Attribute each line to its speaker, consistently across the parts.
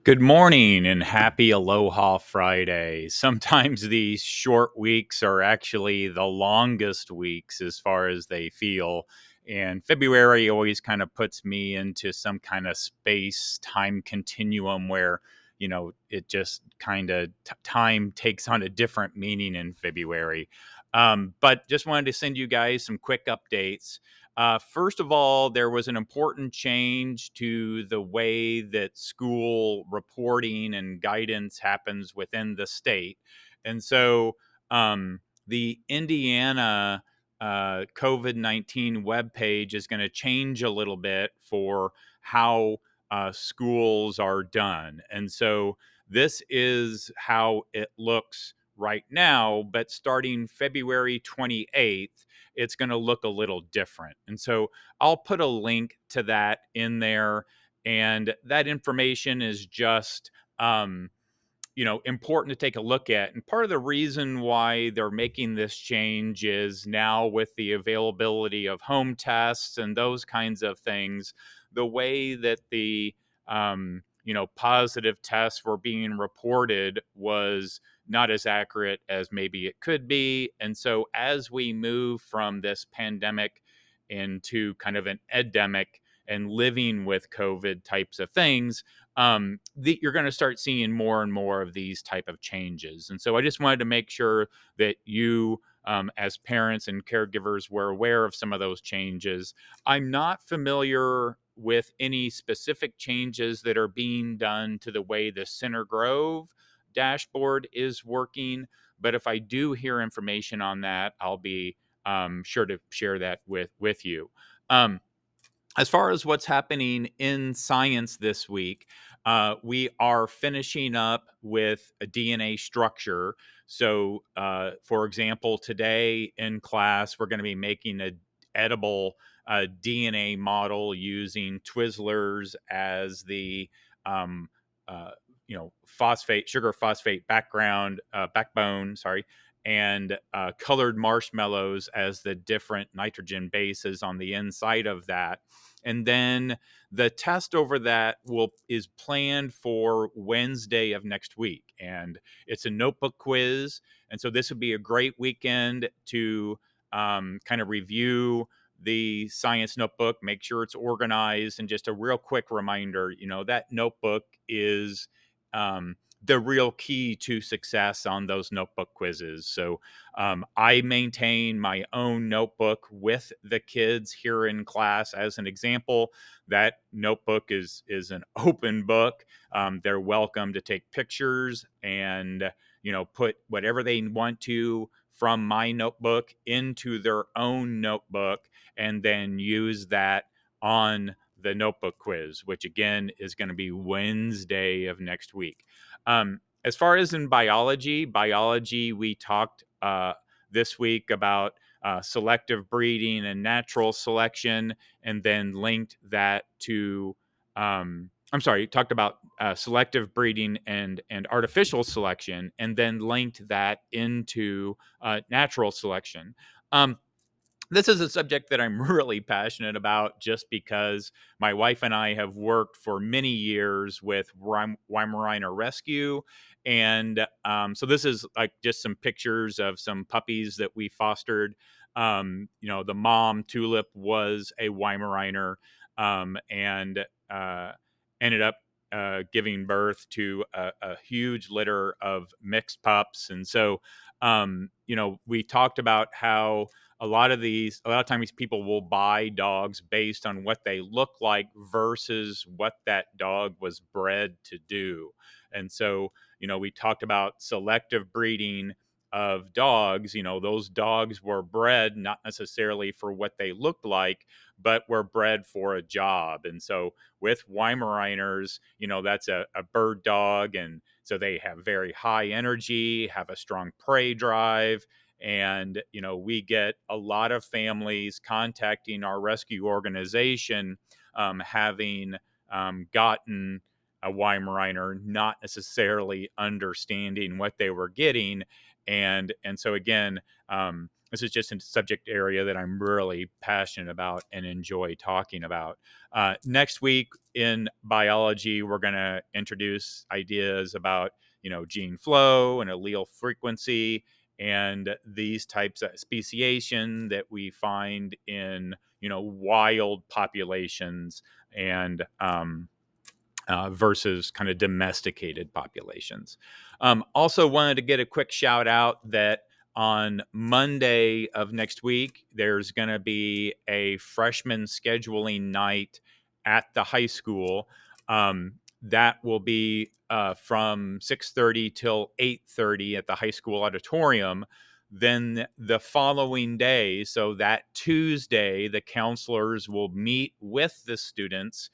Speaker 1: Good morning and happy Aloha Friday. Sometimes these short weeks are actually the longest weeks as far as they feel. And February always kind of puts me into some kind of space time continuum where, it just kind of time takes on a different meaning in February. But just wanted to send you guys some quick updates. First of all, there was an important change to the way that school reporting and guidance happens within the state. And so the Indiana COVID 19 webpage is going to change a little bit for how schools are done. And so this is how it looks right now, but starting February 28th, it's going to look a little different. And so I'll put a link to that in there. And that information is just, important to take a look at. And part of the reason why they're making this change is now with the availability of home tests and those kinds of things, the way that the positive tests were being reported was not as accurate as maybe it could be. And so as we move from this pandemic into kind of an endemic and living with COVID types of things, you're going to start seeing more and more of these type of changes. And so I just wanted to make sure that you, as parents and caregivers, were aware of some of those changes. I'm not familiar with any specific changes that are being done to the way the Center Grove dashboard is working, but if I do hear information on that, I'll be sure to share that with you. Um, as far as what's happening in science this week, we are finishing up with a DNA structure. So, for example, today in class, we're going to be making a edible DNA model using Twizzlers as the um, uh, phosphate sugar phosphate backbone. Sorry, and colored marshmallows as the different nitrogen bases on the inside of that. And then the test over that is planned for Wednesday of next week, and it's a notebook quiz. And so this would be a great weekend to kind of review the science notebook, make sure it's organized, and just a real quick reminder, that notebook is the real key to success on those notebook quizzes. So I maintain my own notebook with the kids here in class as an example. That notebook is an open book. They're welcome to take pictures and put whatever they want to from my notebook into their own notebook and then use that on the notebook quiz, which again is going to be Wednesday of next week. As far as in biology, we talked this week about selective breeding and natural selection, and then linked that to. I'm sorry, talked about selective breeding and artificial selection, and then linked that into natural selection. Um, this is a subject that I'm really passionate about just because my wife and I have worked for many years with Weimaraner Rescue. And so this is like just some pictures of some puppies that we fostered. The mom, Tulip, was a Weimaraner and ended up giving birth to a huge litter of mixed pups. And so, we talked about how a lot of times people will buy dogs based on what they look like versus what that dog was bred to do. And so, we talked about selective breeding of dogs. Those dogs were bred not necessarily for what they looked like, but were bred for a job. And so with Weimaraners, that's a bird dog. And so they have very high energy, have a strong prey drive, and we get a lot of families contacting our rescue organization, having gotten a Weimaraner, not necessarily understanding what they were getting. And so again, this is just a subject area that I'm really passionate about and enjoy talking about. Next week in biology, we're going to introduce ideas about, gene flow and allele frequency and these types of speciation that we find in, wild populations and versus kind of domesticated populations. Also, wanted to get a quick shout out that on Monday of next week, there's going to be a freshman scheduling night at the high school. That will be from 6:30 till 8:30 at the high school auditorium. Then the following day, so that Tuesday, the counselors will meet with the students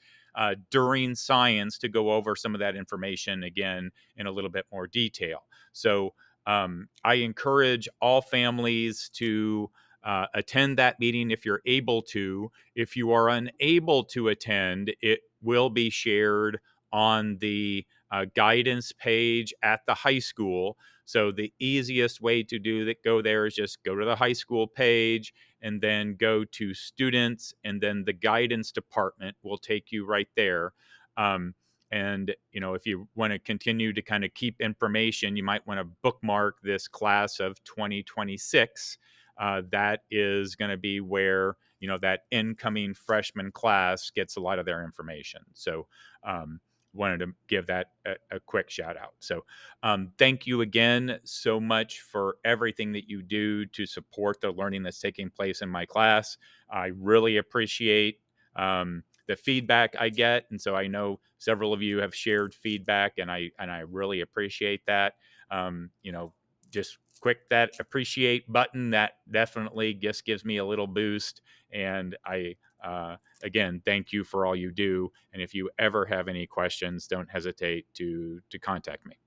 Speaker 1: during science to go over some of that information again in a little bit more detail. So I encourage all families to attend that meeting if you're able to. If you are unable to attend, it will be shared on the guidance page at the high school. So the easiest way to do that, go there, is just go to the high school page and then go to students, and then the guidance department will take you right there. And if you want to continue to kind of keep information, you might want to bookmark this class of 2026. That is going to be where that incoming freshman class gets a lot of their information. So wanted to give that a quick shout out. So thank you again so much for everything that you do to support the learning that's taking place in my class. I really appreciate the feedback I get, and so I know several of you have shared feedback, and I really appreciate that. Just click that appreciate button. That definitely just gives me a little boost, and I again, thank you for all you do. And if you ever have any questions, don't hesitate to contact me.